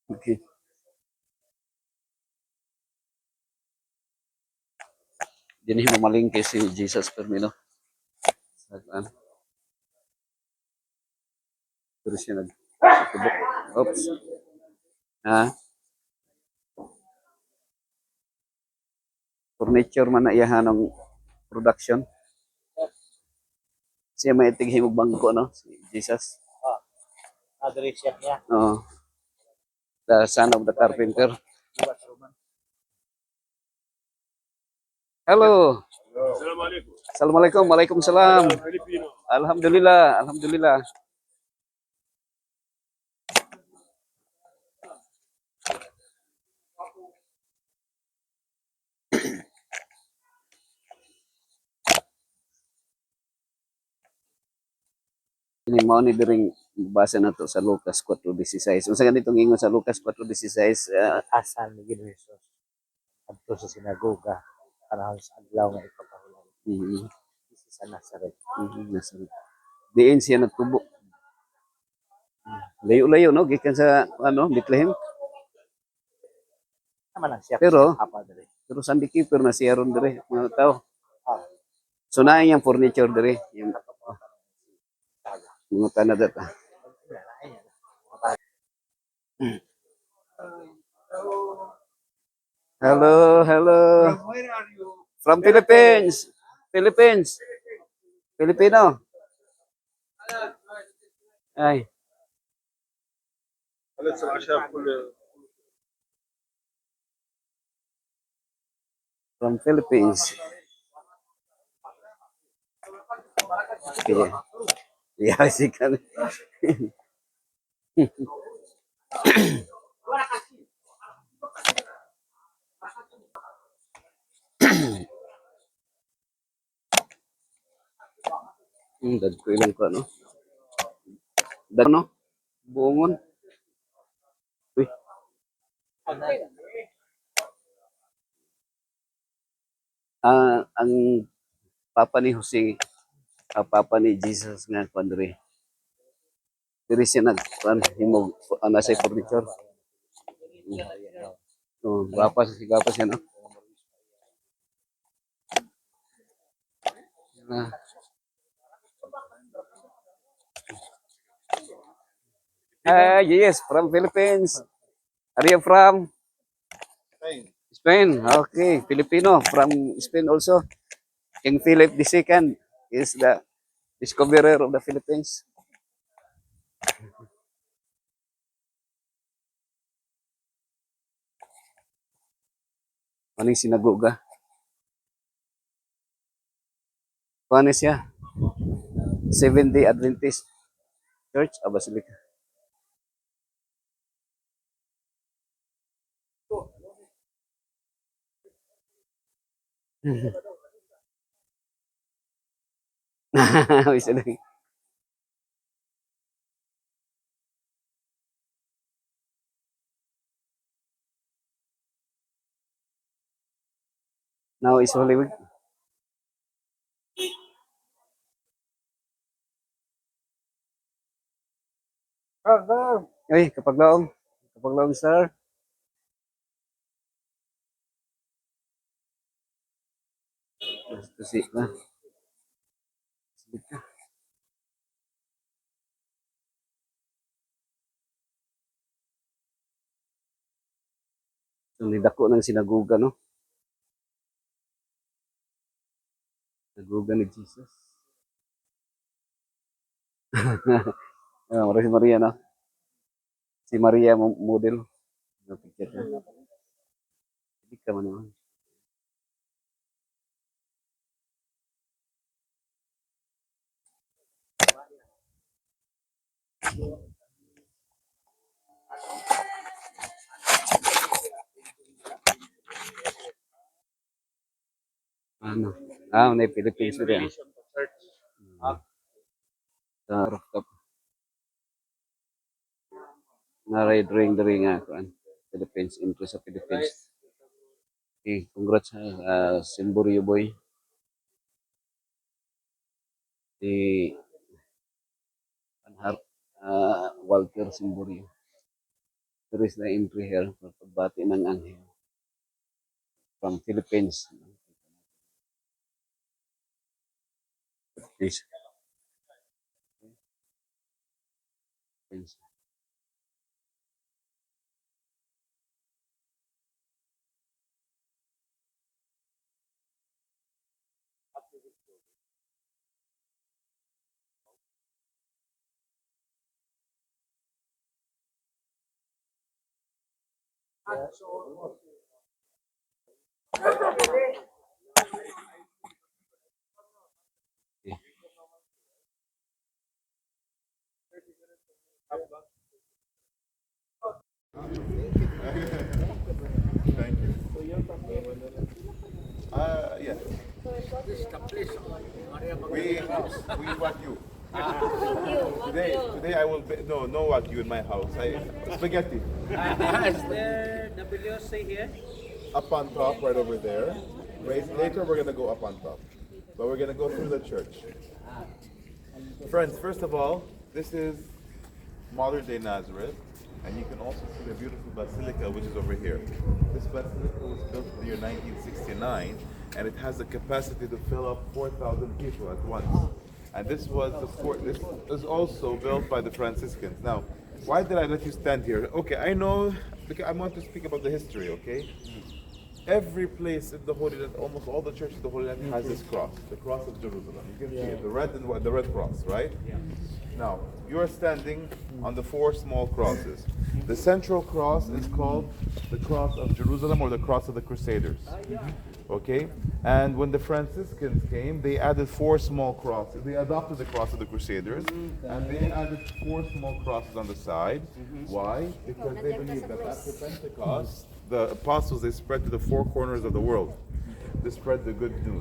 Okay. Dinhi mamalingke si Jesus Firmino. Ano, pero siya nagtubok. Oops. Ha? Furniture man na iyahan ng production. Siya may tighimog bangko, no? Si Jesus. Adre chef niya. Oh, the son of the carpenter. Hello. Assalamualaikum. Assalamualaikum. Waalaikumsalam. Alhamdulillah. Alhamdulillah. Ini mao ni diring basa na to sa Lucas 4:16. Unsa ganitong ingon sa Lucas 4:16? Asal ni Ginoong Hesus. Adto sa sinagoga. Panahon sa adlaw nga ipapahulay. mm, Sa Nazaret. Nasaret. Diin siya nagtubo. Layo-layo, no? Gikan sa ano, Bethlehem. Naman ang siya. Pero Apa dere. pero Sunday keeper na siya ron dire mga tao. Ah, So na yung furniture dire, yung mga tanadat. Hello, hello. Where are you? From Philippines. Philippines. Filipino. Ay, خلص العشاء كل from Philippines. Okay. Yeah, si kan. Dad ko ilang ko, no? Dad, no? Buongon. Uy, ang papa ni Jose, papa ni Jesus nga kwadre. Diri siya nag himog ana sa furniture. Oh, gapa siya, no? Ah, yes, from Philippines. Are you from Spain. Spain? Okay, Filipino from Spain also. King Philip II is the discoverer of the Philippines. Ano yung sinagoga? Ano siya? Seventh-day Adventist Church, Basilica. Isa lang. Now is Holy Week. Ay, kapag laong. Kapag laong, sir. Kasi na. Ang lidako ng sinagoga, no? Sinagoga ni Jesus. Si Maria, no? Si Maria model. No, picture niya. Hindi ka man naman. Ano? May Philippines rin. Rooftop. Na-ring nga. Philippines, into sa Philippines. Okay, congrats, Simburio boy. Si Walter Simburio. There is na entry here for pagbati ng anghel from Philippines. Please. Please. Thank you. Yes. We want you. Today I will be, no what you in my house. Spaghetti. Is there WC here? Up on top, right over there. Later we're gonna go up on top, but we're gonna go through the church. Friends, first of all, this is modern day Nazareth, and you can also see the beautiful basilica which is over here. This basilica was built in the year 1969, and it has the capacity to fill up 4,000 people at once. And this was also built by the Franciscans. Now, why did I let you stand here? Okay, I know because I want to speak about the history. Okay. Every place in the Holy Land, almost all the churches in the Holy Land has this cross, the cross of Jerusalem. You can see it, the red and white, the red cross, right? Yeah. Now, you are standing on the 4 small crosses. The central cross is called the cross of Jerusalem or the cross of the Crusaders. Okay? And when the Franciscans came, they added 4 small crosses. They adopted the cross of the Crusaders, and they added 4 small crosses on the side. Why? Because they believed that after Pentecost, the apostles, they spread to the 4 corners of the world. They spread the good news.